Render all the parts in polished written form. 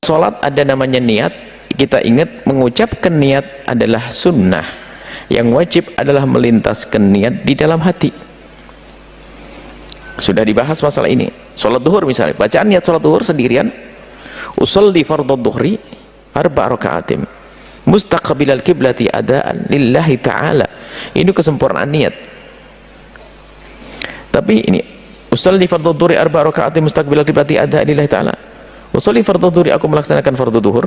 sholat ada namanya niat, kita ingat mengucapkan niat adalah sunnah. Yang wajib adalah melintaskan niat di dalam hati. Sudah dibahas masalah ini. Sholat duhur misalnya, bacaan niat sholat duhur sendirian, usolli fardhu dhuhri arba' raka'atim mustaqbilal kiblati adaan lillahi ta'ala. Ini kesempurnaan niat. Tapi ini usolli fardhu dhuhri arba' raka'atim mustaqbilal kiblati adaan lillahi ta'ala. Usolli fardhu dhuhri, aku melaksanakan fardhu duhur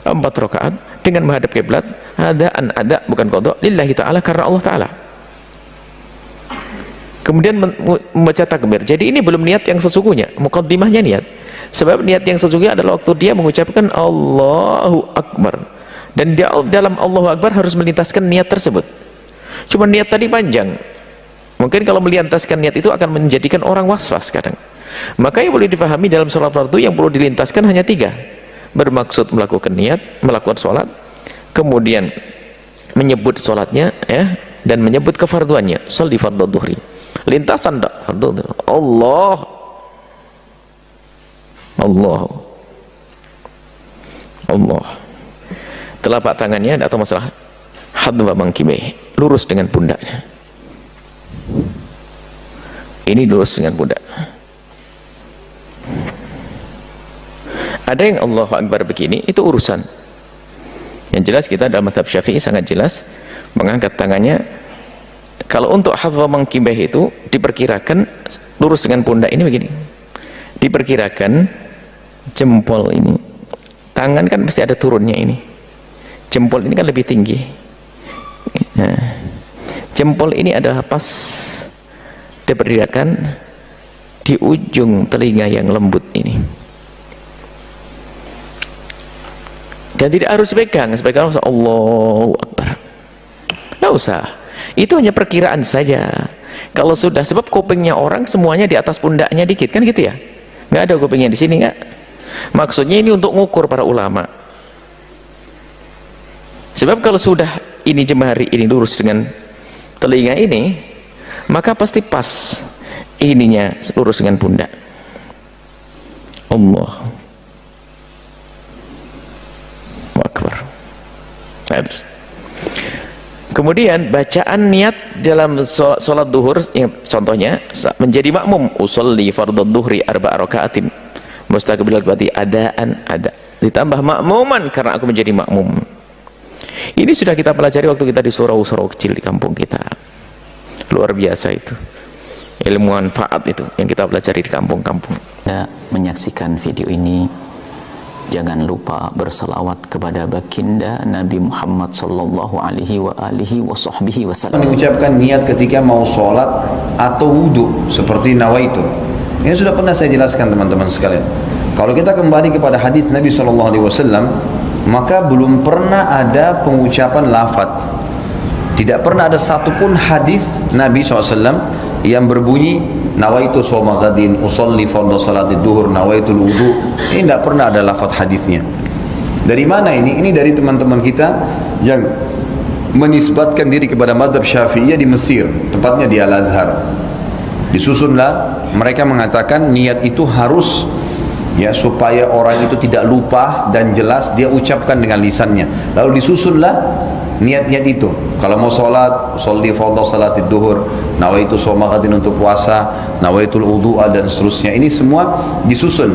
4 rakaat dengan menghadap kiblat, adaan, ada bukan qadha, lillahi ta'ala, karena Allah ta'ala. Kemudian membaca takbir. Jadi ini belum niat yang sesungguhnya, muqaddimahnya niat. Sebab niat yang sesungguhnya adalah waktu dia mengucapkan Allahu Akbar, dan dia dalam Allahu Akbar harus melintaskan niat tersebut. Cuma niat tadi panjang, mungkin kalau melintaskan niat itu akan menjadikan orang was-was kadang. Maka yang boleh difahami dalam sholat fardu yang perlu dilintaskan hanya 3. Bermaksud melakukan niat, melakukan sholat, kemudian menyebut sholatnya, ya, dan menyebut kefarduannya. Sholli fardhu dhuhri, lintasan dak fardu Allah Allah Allah. Telapak tangannya atau masalah hadwa mangkibeh, lurus dengan pundaknya. Ini lurus dengan pundak. Ada yang Allahu Akbar begini, itu urusan. Yang jelas kita dalam mazhab Syafi'i sangat jelas mengangkat tangannya. Kalau untuk hadwa mangkibeh itu diperkirakan lurus dengan pundak ini begini. Diperkirakan jempol ini, tangan kan pasti ada turunnya ini. Jempol ini kan lebih tinggi. Nah, jempol ini adalah pas diperkirakan di ujung telinga yang lembut ini. Dan tidak harus pegang, sebagai orang Allahu Akbar. Tidak usah. Itu hanya perkiraan saja. Kalau sudah, sebab kupingnya orang semuanya di atas pundaknya dikit, kan gitu ya? Nggak ada kupingnya di sini, nggak? Maksudnya ini untuk ngukur para ulama. Sebab kalau sudah ini jemari ini lurus dengan telinga ini, maka pasti pas ininya lurus dengan pundak. Allah Akbar. Kemudian bacaan niat dalam sholat duhur, yang contohnya menjadi makmum, usolli fardhu dhuhri arba' raka'atin mustaqbilal kiblati adaan, ada ditambah makmuman karena aku menjadi makmum. Ini sudah kita pelajari waktu kita di surau-surau kecil di kampung kita. Luar biasa itu ilmu manfaat itu yang kita pelajari di kampung-kampung. Menyaksikan video ini, jangan lupa berselawat kepada baginda Nabi Muhammad sallallahu alaihi wa alihi wa sahbihi wasallam. Mengucapkan niat ketika mau sholat atau wudhu seperti nawaitu. Ini sudah pernah saya jelaskan teman-teman sekalian. Kalau kita kembali kepada hadis Nabi sallallahu alaihi wasallam, maka belum pernah ada pengucapan lafaz. Tidak pernah ada satupun hadis Nabi SAW yang berbunyi nawaitu shoma ghadin usolli fardhu salatid duhur nawaitul wudu. Ini tidak pernah ada lafaz hadisnya. Dari mana ini? Ini dari teman-teman kita yang menisbatkan diri kepada mazhab Syafi'iyah di Mesir, tepatnya di Al-Azhar. Disusunlah, mereka mengatakan niat itu harus, ya, supaya orang itu tidak lupa dan jelas dia ucapkan dengan lisannya. Lalu disusunlah niat-niat itu. Kalau mau sholat, sholli fardhu salatid duhur, nawaitu shoma ghadin untuk puasa, nawaitul wudu'a, dan seterusnya. Ini semua disusun.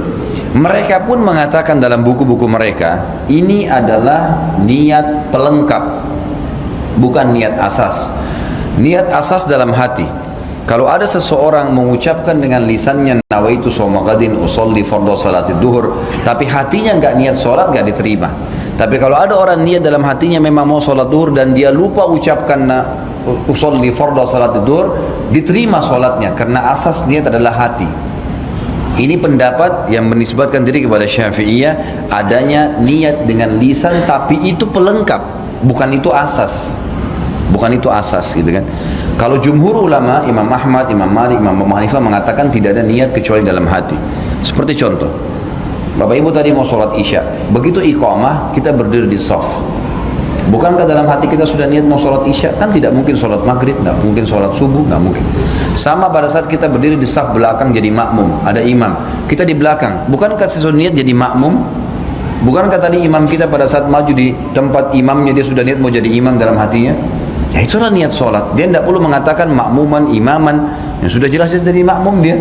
Mereka pun mengatakan dalam buku-buku mereka, ini adalah niat pelengkap, bukan niat asas. Niat asas dalam hati. Kalau ada seseorang mengucapkan dengan lisannya nawaitu shoma ghadin usolli fardhu salatid duhur, tapi hatinya enggak niat sholat, enggak diterima. Tapi kalau ada orang niat dalam hatinya memang mau sholat duhur dan dia lupa ucapkan usolli fardhu salatid duhur, diterima sholatnya karena asas niat adalah hati. Ini pendapat yang menisbatkan diri kepada Syafi'iyah, adanya niat dengan lisan tapi itu pelengkap, bukan itu asas. Bukan itu asas, gitu kan. Kalau jumhur ulama, Imam Ahmad, Imam Malik, Imam Abu Hanifah mengatakan tidak ada niat kecuali dalam hati. Seperti contoh, Bapak Ibu tadi mau sholat isya, begitu iqamah kita berdiri di shaf. Bukankah dalam hati kita sudah niat mau sholat isya? Kan tidak mungkin sholat maghrib, nggak mungkin sholat subuh, nggak mungkin. Sama pada saat kita berdiri di shaf belakang jadi makmum, ada imam, kita di belakang, bukankah sesuatu niat jadi makmum? Bukankah tadi imam kita pada saat maju di tempat imamnya dia sudah niat mau jadi imam dalam hatinya? Ya itulah niat sholat. Dia tidak perlu mengatakan makmuman, imaman, yang sudah jelas-jelas jadi makmum dia.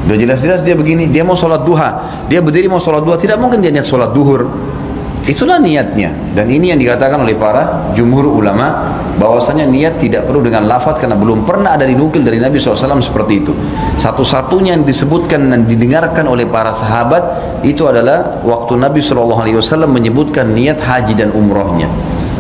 Sudah jelas-jelas dia begini, dia mau sholat duha, dia berdiri mau sholat duha, tidak mungkin dia niat sholat duhur. Itulah niatnya. Dan ini yang dikatakan oleh para jumhur ulama, bahwasanya niat tidak perlu dengan lafaz, karena belum pernah ada dinukil dari Nabi SAW seperti itu. Satu-satunya yang disebutkan dan didengarkan oleh para sahabat itu adalah waktu Nabi SAW menyebutkan niat haji dan umrohnya.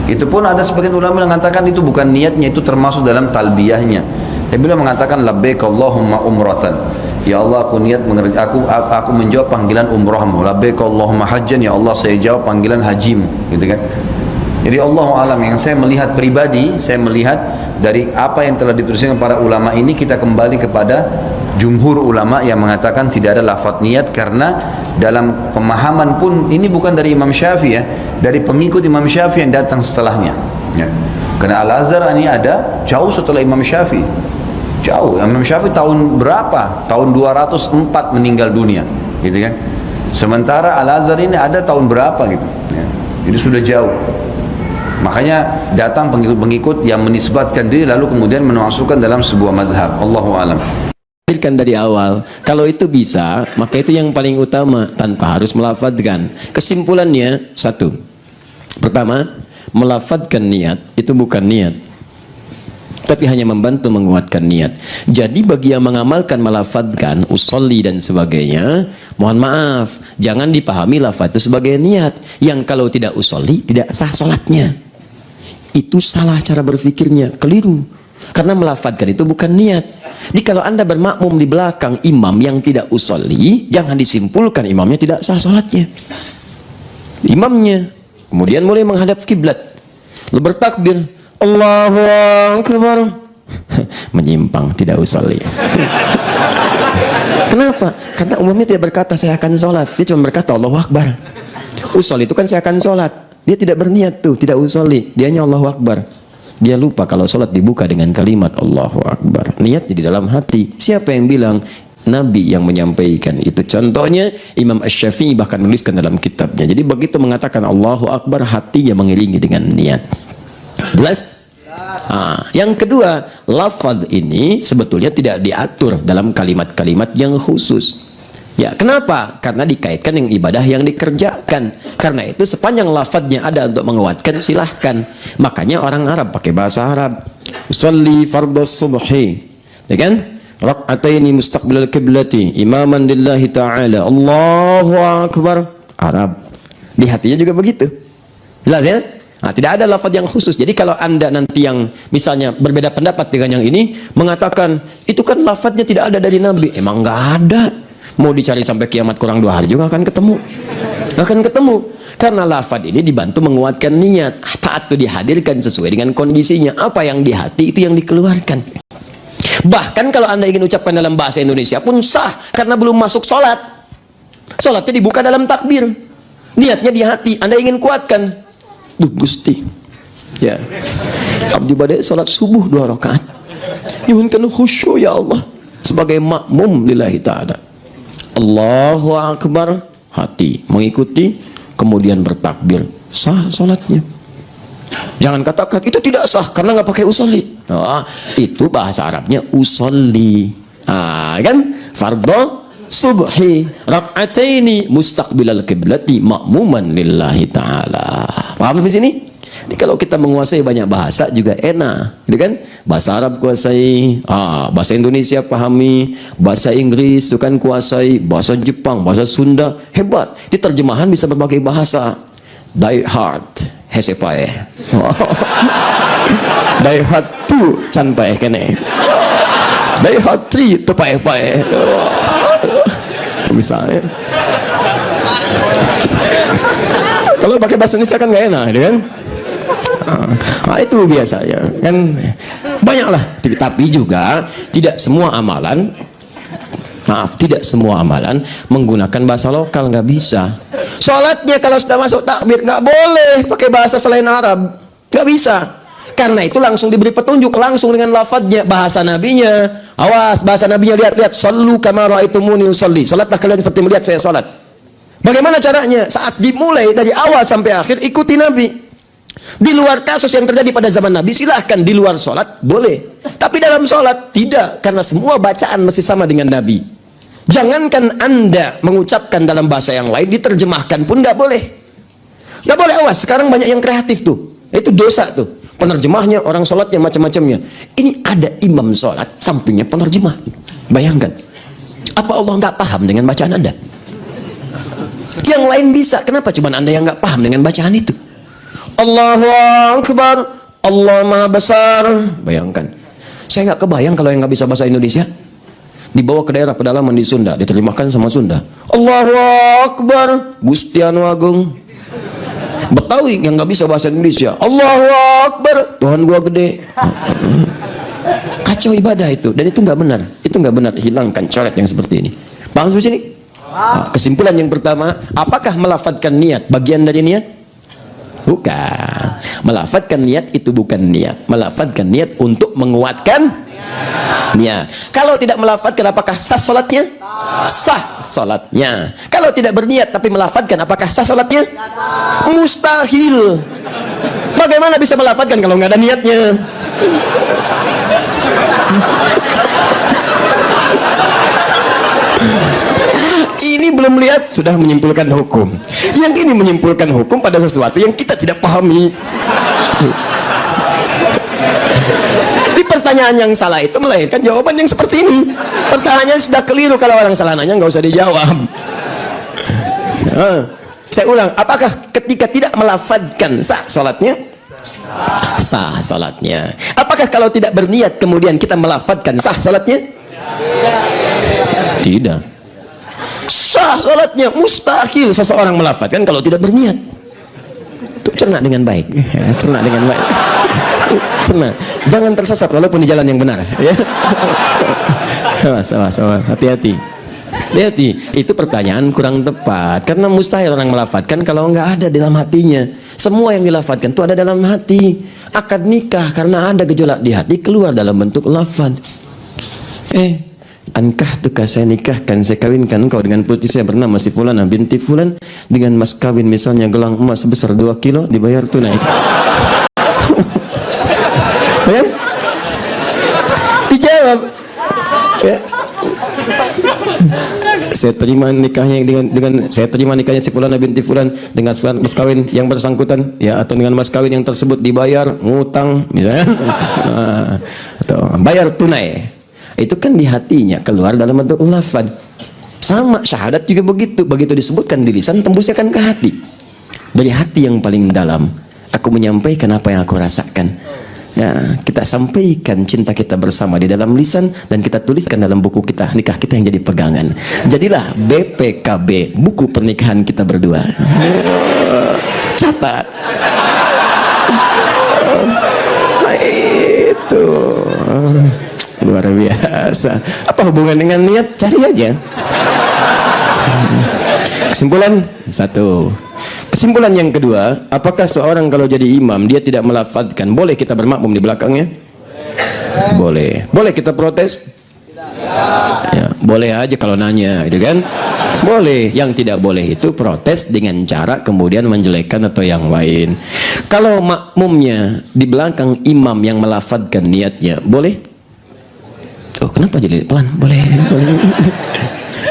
Itu pun ada sebagian ulama yang mengatakan itu bukan niatnya, itu termasuk dalam talbiyahnya. Tapi beliau mengatakan labbaik Allahumma umratan. Ya Allah, aku niat aku menjawab panggilan umrahmu. Labbaik Allahumma hajjan, ya Allah saya jawab panggilan hajimu, gitu kan. Jadi Allah alam, yang saya melihat pribadi, saya melihat dari apa yang telah dituliskan para ulama ini, kita kembali kepada jumhur ulama yang mengatakan tidak ada lafaz niat, karena dalam pemahaman pun ini bukan dari Imam Syafi'i ya, dari pengikut Imam Syafi'i yang datang setelahnya ya. Karena Al-Azhar ini ada jauh setelah Imam Syafi'i, jauh. Imam Syafi'i tahun berapa? Tahun 204 meninggal dunia, gitu kan. Sementara Al-Azhar ini ada tahun berapa gitu ya. Jadi sudah jauh. Makanya datang pengikut-pengikut yang menisbatkan diri lalu kemudian memasukkan dalam sebuah madhab. Allahu alam. Dari awal, kalau itu bisa, maka itu yang paling utama tanpa harus melafadzkan. Kesimpulannya satu, pertama, melafadzkan niat itu bukan niat, tapi hanya membantu menguatkan niat. Jadi bagi yang mengamalkan melafadzkan usolli dan sebagainya, mohon maaf, jangan dipahami lafadz itu sebagai niat. Yang kalau tidak usolli tidak sah sholatnya. Itu salah cara berpikirnya, keliru. Karena melafadzkan itu bukan niat. Jadi kalau anda bermakmum di belakang imam yang tidak usolli, jangan disimpulkan imamnya tidak sah sholatnya. Imamnya kemudian mulai menghadap kiblat, lalu bertakbir, Allahu Akbar, menyimpang, tidak usolli. Kenapa? Karena umumnya tidak berkata saya akan sholat, dia cuma berkata Allahu Akbar. Usolli itu kan saya akan sholat, dia tidak berniat tuh, tidak usolli, dia hanya Allahu Akbar. Dia lupa kalau sholat dibuka dengan kalimat Allahu Akbar. Niatnya di dalam hati. Siapa yang bilang? Nabi yang menyampaikan itu. Contohnya Imam Asy-Syafi'i bahkan menuliskan dalam kitabnya. Jadi begitu mengatakan Allahu Akbar, hatinya mengiringi dengan niat. Jelas? Yang kedua, lafaz ini sebetulnya tidak diatur dalam kalimat-kalimat yang khusus. Ya, kenapa? Karena dikaitkan dengan ibadah yang dikerjakan. Karena itu sepanjang lafadznya ada untuk menguatkan, silahkan. Makanya orang Arab pakai bahasa Arab. Sholli fardhas subhi, ya kan? Rak'ataini mustaqbilal qiblati, imaman lillahi ta'ala, Allahu Akbar. Arab. Di hatinya juga begitu. Jelas ya? Nah, tidak ada lafaz yang khusus. Jadi kalau anda nanti yang misalnya berbeda pendapat dengan yang ini, mengatakan itu kan lafaznya tidak ada dari Nabi. Emang nggak ada. Mau dicari sampai kiamat kurang 2 hari juga akan ketemu. Akan ketemu. Karena lafaz ini dibantu menguatkan niat. Apa itu dihadirkan sesuai dengan kondisinya. Apa yang di hati itu yang dikeluarkan. Bahkan kalau anda ingin ucapkan dalam bahasa Indonesia pun sah. Karena belum masuk sholat. Sholatnya dibuka dalam takbir. Niatnya di hati. Anda ingin kuatkan. Duh Gusti. Ya. Abdi badai sholat subuh 2 rakaat. Nyuhunkan khusyuk ya Allah. Sebagai makmum lillahi ta'ala. Allahu Akbar, hati mengikuti, kemudian bertakbir, sah salatnya. Jangan katakan itu tidak sah karena nggak pakai usolli. Itu bahasa Arabnya usolli. Kan fardhu subhi rak'ataini mustaqbilal qiblati ma'muman lillahi ta'ala. Paham di sini? Jadi kalau kita menguasai banyak bahasa juga enak, gitu kan? Bahasa Arab kuasai, bahasa Indonesia pahami, bahasa Inggris itu kan kuasai, bahasa Jepang, bahasa Sunda, hebat. Di terjemahan bisa berbagai bahasa. Die hard, hesepae. Die hard tu can pae kene. Die hard tri tu pae. Misalnya. Kalau pakai bahasa Indonesia kan nggak enak, gitu kan? Itu biasanya kan banyaklah, tapi juga tidak semua amalan, tidak semua amalan menggunakan bahasa lokal, nggak bisa. Sholatnya kalau sudah masuk takbir nggak boleh pakai bahasa selain Arab, nggak bisa. Karena itu langsung diberi petunjuk langsung dengan lafadznya, bahasa nabinya. Awas, bahasa nabinya, lihat, sallu kama ra'aitumuni usolli. Salatlah kalian seperti melihat saya salat. Bagaimana caranya? Saat dimulai dari awal sampai akhir ikuti Nabi. Di luar kasus yang terjadi pada zaman Nabi, silahkan di luar sholat boleh, tapi dalam sholat tidak, karena semua bacaan masih sama dengan Nabi. Jangankan Anda mengucapkan dalam bahasa yang lain, diterjemahkan pun nggak boleh. Nggak boleh, awas. Sekarang banyak yang kreatif tuh, itu dosa tuh. Penerjemahnya orang sholatnya macam-macamnya. Ini ada imam sholat, sampingnya penerjemah. Bayangkan, apa Allah nggak paham dengan bacaan Anda? Yang lain bisa, kenapa cuma Anda yang nggak paham dengan bacaan itu? Allahu Akbar, Allah Maha Besar. Bayangkan, saya nggak kebayang kalau yang nggak bisa bahasa Indonesia dibawa ke daerah pedalaman di Sunda, diterjemahkan sama Sunda. Allahu Akbar, Gusti Anu Agung. Betawi yang nggak bisa bahasa Indonesia, Allahu Akbar, Tuhan gua gede. Kacau ibadah itu, dan itu nggak benar. Itu nggak benar, hilangkan coret yang seperti ini. Paham sampai sini? Nah, kesimpulan yang pertama, apakah melafadzkan niat bagian dari niat? Bukan. Melafadzkan niat itu bukan niat. Melafadzkan niat untuk menguatkan niat. Kalau tidak melafadzkan, apakah sah sholatnya? Sah sholatnya. Kalau tidak berniat tapi melafadzkan, apakah sah sholatnya? Mustahil. Bagaimana bisa melafadzkan kalau nggak ada niatnya? Ini belum lihat sudah menyimpulkan hukum. Yang ini menyimpulkan hukum pada sesuatu yang kita tidak pahami. Di pertanyaan yang salah itu melahirkan jawaban yang seperti ini. Pertanyaan sudah keliru, kalau orang salah nanya nggak usah dijawab. Saya ulang, apakah ketika tidak melafadzkan sah sholatnya? Sah sholatnya. Apakah kalau tidak berniat kemudian kita melafadzkan sah sholatnya? Tidak. Sah sholatnya, mustahil seseorang melafadzkan kalau tidak berniat. Itu cerna dengan baik. Cerna dengan baik. Cerna. Jangan tersesat walaupun di jalan yang benar. Ya. Awas. Hati-hati. Hati-hati. Itu pertanyaan kurang tepat. Karena mustahil orang melafadzkan kalau nggak ada dalam hatinya. Semua yang dilafadzkan itu ada dalam hati. Akad nikah karena ada gejolak di hati keluar dalam bentuk lafadz. Ankah tukah, saya nikahkan, saya kawinkan engkau dengan putri saya bernama si Fulana binti Fulan dengan mas kawin misalnya gelang emas sebesar 2 kilo dibayar tunai. Ya? Dijawab. Ya. Saya terima nikahnya saya terima nikahnya si Fulana binti Fulan dengan mas kawin yang bersangkutan, ya, atau dengan mas kawin yang tersebut dibayar ngutang misalnya. Atau bayar tunai. Itu kan di hatinya keluar dalam bentuk lafaz. Sama syahadat juga begitu disebutkan di lisan tembusnya kan ke hati. Dari hati yang paling dalam aku menyampaikan apa yang aku rasakan. Ya, kita sampaikan cinta kita bersama di dalam lisan dan kita tuliskan dalam buku kita nikah kita yang jadi pegangan. Jadilah BPKB, buku pernikahan kita berdua. Catat. Itu luar biasa. Apa hubungan dengan niat? Cari aja. Kesimpulan satu. Kesimpulan yang kedua, apakah seorang kalau jadi imam dia tidak melafadzkan, boleh kita bermakmum di belakangnya? Boleh. Boleh kita protes? Ya, boleh aja kalau nanya, gitu kan? Boleh. Yang tidak boleh itu protes dengan cara kemudian menjelekkan atau yang lain. Kalau makmumnya di belakang imam yang melafadzkan niatnya, boleh? Oh, kenapa jadi pelan? Boleh.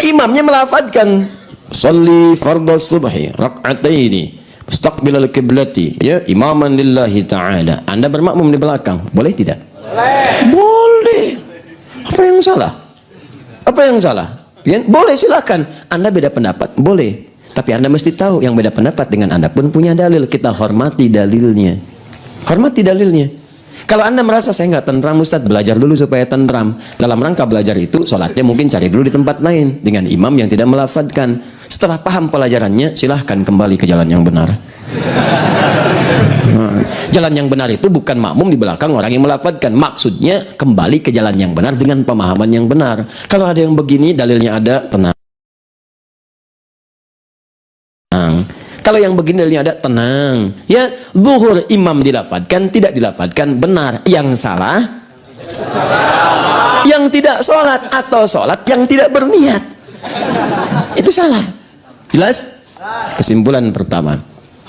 Imamnya melafadzkan sholli fardhu subhi rak'ataini mustaqbilal qiblati, ya, imaman lillahi ta'ala. Anda bermakmum di belakang, boleh tidak? Boleh. Apa yang salah? Apa yang salah? Ya, boleh, silakan. Anda beda pendapat, boleh. Tapi Anda mesti tahu yang beda pendapat dengan Anda pun punya dalil. Kita hormati dalilnya. Hormati dalilnya. Kalau Anda merasa saya nggak tentram Ustadz, belajar dulu supaya tentram. Dalam rangka belajar itu, sholatnya mungkin cari dulu di tempat lain dengan imam yang tidak melafadzkan. Setelah paham pelajarannya, silahkan kembali ke jalan yang benar. Jalan yang benar itu bukan makmum di belakang orang yang melafadzkan. Maksudnya kembali ke jalan yang benar dengan pemahaman yang benar. Kalau ada yang begini, dalilnya ada, tenang. Kalau yang begini dalilnya ada, tenang. Ya, zuhur imam dilafadzkan, tidak dilafadzkan, benar. Yang salah, yang tidak sholat atau sholat yang tidak berniat. Itu salah. Jelas? Kesimpulan pertama.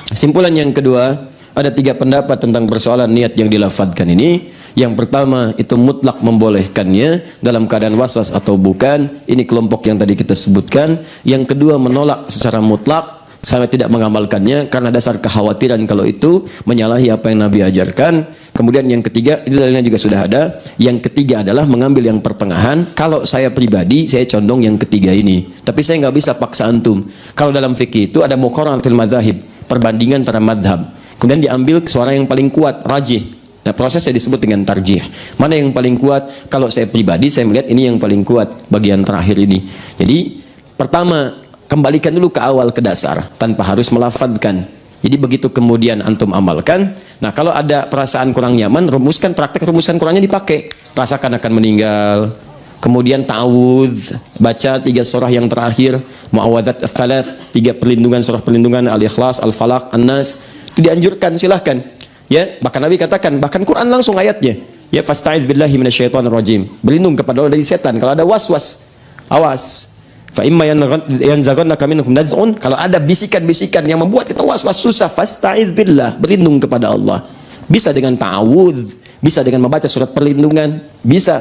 Kesimpulan yang kedua, ada 3 pendapat tentang persoalan niat yang dilafadzkan ini. Yang pertama, itu mutlak membolehkannya dalam keadaan waswas atau bukan. Ini kelompok yang tadi kita sebutkan. Yang kedua, menolak secara mutlak, sampai tidak mengamalkannya karena dasar kekhawatiran kalau itu menyalahi apa yang Nabi ajarkan. Kemudian yang ketiga, itu dalilnya juga sudah ada. Yang ketiga adalah mengambil yang pertengahan. Kalau saya pribadi, saya condong yang ketiga ini. Tapi saya nggak bisa paksa antum. Kalau dalam fikih itu ada muqaranatul madzahib, perbandingan antara madhab. Kemudian diambil suara yang paling kuat, rajih. Nah, prosesnya disebut dengan tarjih. Mana yang paling kuat? Kalau saya pribadi, saya melihat ini yang paling kuat, bagian terakhir ini. Jadi, pertama, kembalikan dulu ke awal, ke dasar, tanpa harus melafadzkan. Jadi begitu kemudian antum amalkan. Nah, kalau ada perasaan kurang nyaman, rumuskan, praktek rumusan Qur'annya dipakai. Rasakan akan meninggal. Kemudian ta'awudz, baca 3 surah yang terakhir, mu'awadzat ats-tsalaats, 3 perlindungan, surah perlindungan, Al-Ikhlas, Al-Falaq, An-Nas. Itu dianjurkan, silahkan. Ya, bahkan Nabi katakan, bahkan Quran langsung ayatnya. Ya, fasta'iz billahi minasyaitonir rajim. Berlindung kepada Allah dari setan. Kalau ada waswas, awas. Fa imma yanzaghannaka minhum naz'un, kalau ada bisikan-bisikan yang membuat kita waswas susah, fasta'iz billah, berlindung kepada Allah. Bisa dengan ta'awudz, bisa dengan membaca surat perlindungan, bisa.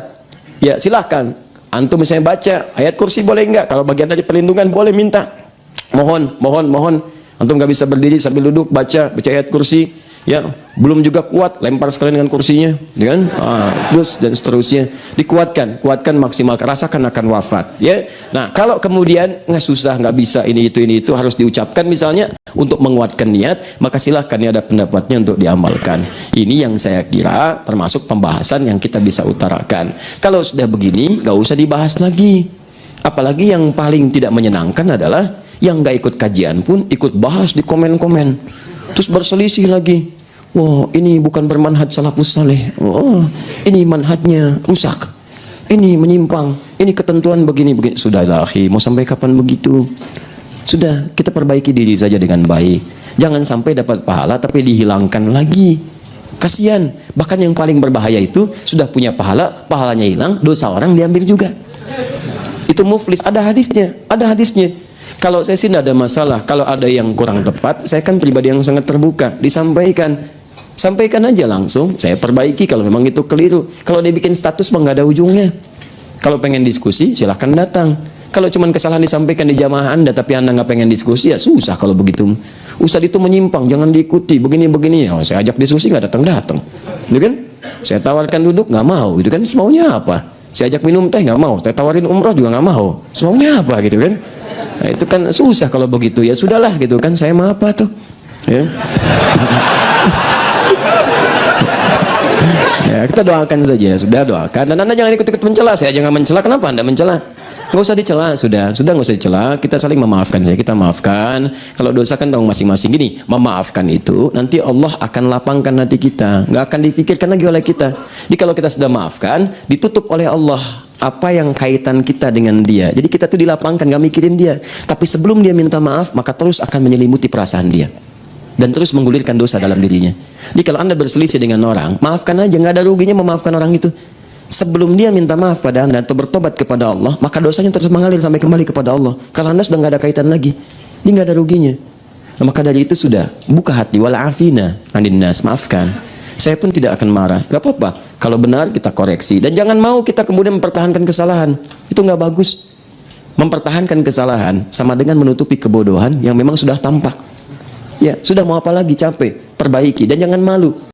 Ya, silahkan. Antum misalnya baca ayat kursi boleh enggak? Kalau bagian dari perlindungan boleh minta. Mohon. Antum nggak bisa berdiri sambil duduk baca ayat kursi, ya belum juga kuat, lempar sekalian dengan kursinya, ya kan? Terus dan seterusnya, kuatkan maksimal, rasakan akan wafat, ya. Nah, kalau kemudian nggak susah, nggak bisa ini itu harus diucapkan misalnya untuk menguatkan niat, maka silahkan ya ada pendapatnya untuk diamalkan. Ini yang saya kira termasuk pembahasan yang kita bisa utarakan. Kalau sudah begini, nggak usah dibahas lagi. Apalagi yang paling tidak menyenangkan adalah yang nggak ikut kajian pun ikut bahas di komen-komen, terus berselisih lagi. Wah, ini bukan bermanhaj salafus saleh. Wah, ini manhajnya rusak. Ini menyimpang. Ini ketentuan begini. Sudahlah, akhi, mau sampai kapan begitu? Sudah, kita perbaiki diri saja dengan baik. Jangan sampai dapat pahala tapi dihilangkan lagi. Kasihan. Bahkan yang paling berbahaya itu sudah punya pahala, pahalanya hilang, dosa orang diambil juga. Itu muflis. Ada hadisnya. Kalau saya sih tidak ada masalah. Kalau ada yang kurang tepat, saya kan pribadi yang sangat terbuka. Sampaikan aja langsung. Saya perbaiki kalau memang itu keliru. Kalau dia bikin status mah nggak ada ujungnya. Kalau pengen diskusi, silahkan datang. Kalau cuma kesalahan disampaikan di jamaah Anda, tapi Anda nggak pengen diskusi, ya susah kalau begitu. Ustadz itu menyimpang, jangan diikuti. Begini. Ya, saya ajak diskusi nggak datang. Gitu kan? Saya tawarkan duduk nggak mau. Gitu kan? Semaunya apa? Saya ajak minum teh nggak mau. Saya tawarin umroh juga nggak mau. Semaunya apa? Gitu kan? Nah, itu kan susah kalau begitu. Ya sudahlah gitu kan, saya mah apa tuh, ya. Ya, kita doakan saja, sudah doakan. Dan Anda jangan ikut-ikut mencela. Saya jangan mencela. Kenapa Anda mencela? Nggak usah dicela, sudah nggak usah dicela. Kita saling memaafkan saja, kita maafkan. Kalau dosa kan tahu masing-masing. Gini, memaafkan itu nanti Allah akan lapangkan hati kita, nggak akan difikirkan lagi oleh kita. Jadi kalau kita sudah maafkan, ditutup oleh Allah apa yang kaitan kita dengan dia. Jadi kita tuh dilapangkan, nggak mikirin dia. Tapi sebelum dia minta maaf, maka terus akan menyelimuti perasaan dia dan terus menggulirkan dosa dalam dirinya. Jadi kalau Anda berselisih dengan orang, maafkan aja, nggak ada ruginya memaafkan orang itu. Sebelum dia minta maaf pada Anda atau bertobat kepada Allah, maka dosanya terus mengalir sampai kembali kepada Allah. Kalau Anda sudah nggak ada kaitan lagi, dia nggak ada ruginya. Nah, maka dari itu sudah buka hati, wal afina anin nas, maafkan. Saya pun tidak akan marah, nggak apa-apa. Kalau benar kita koreksi, dan jangan mau kita kemudian mempertahankan kesalahan. Itu nggak bagus. Mempertahankan kesalahan sama dengan menutupi kebodohan yang memang sudah tampak. Ya sudah, mau apa lagi, capek, perbaiki, dan jangan malu.